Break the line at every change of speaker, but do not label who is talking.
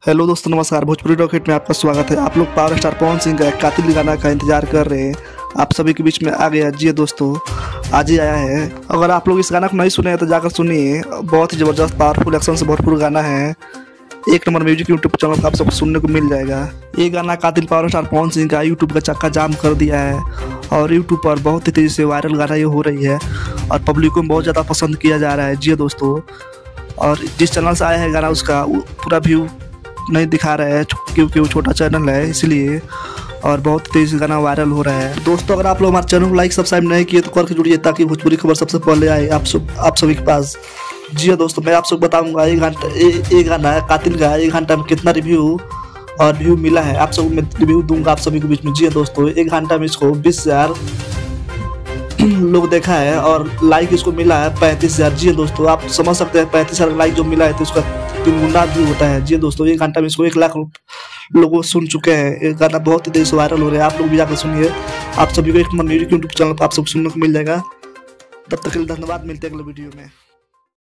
Hello दोस्तों, नमस्कार। Bhojpuri rocket में आपका स्वागत है। आप लोग पावर स्टार पवन सिंह का कातिल गाना का इंतजार कर रहे हैं। आप सभी के बीच में आ गया। जी दोस्तों, आज ही आया है। अगर आप लोग इस गाना को नहीं सुने हैं तो जाकर सुनिए। बहुत ही ज़बरदस्त पावरफुल एक्शन से भरपूर गाना है। एक नंबर म्यूजिक यूट्यूब चैनल पर आप सबको सुनने को मिल जाएगा। ये गाना कातिल पावर स्टार पवन सिंह का यूट्यूब का चक्का जाम कर दिया है और यूट्यूब पर बहुत ही तेज़ी से वायरल गाना ये हो रही है और पब्लिक को बहुत ज़्यादा पसंद किया जा रहा है। जी दोस्तों, और जिस चैनल से आया है गाना उसका पूरा व्यू नहीं दिखा रहा है क्योंकि वो छोटा चैनल है, इसलिए। और बहुत तेज गाना वायरल हो रहा है। दोस्तों, अगर आप लोग हमारे चैनल को लाइक सब्सक्राइब नहीं किए तो करके जुड़िए ताकि भोजपुरी खबर सबसे पहले आए आप सभी के पास। जी दोस्तों, मैं आप सबको बताऊंगा ये गाना है कातिल का 1 घंटा में कितना रिव्यू और व्यू मिला है। आप सबको मैं रिव्यू दूंगा आप सभी के बीच में। जी दोस्तों, 1 घंटा में इसको 20,000 लोग देखा है और लाइक इसको मिला है 35,000। जी दोस्तों, आप समझ सकते हैं 35,000 लाइक जो मिला है तो उसका 3 गुना व्यू होता है। जी दोस्तों, 1 घंटा में इसको 1 लाख लोगों सुन चुके हैं। ये गाना बहुत ही तेज से वायरल हो रहा है। आप लोग भी जाकर सुनिए। आप सभी को एक नंबर म्यूजिक यूट्यूब चैनल पर आप सबको सुनने को मिल जाएगा। तब तक के लिए धन्यवाद। मिलते हैं अगले वीडियो में।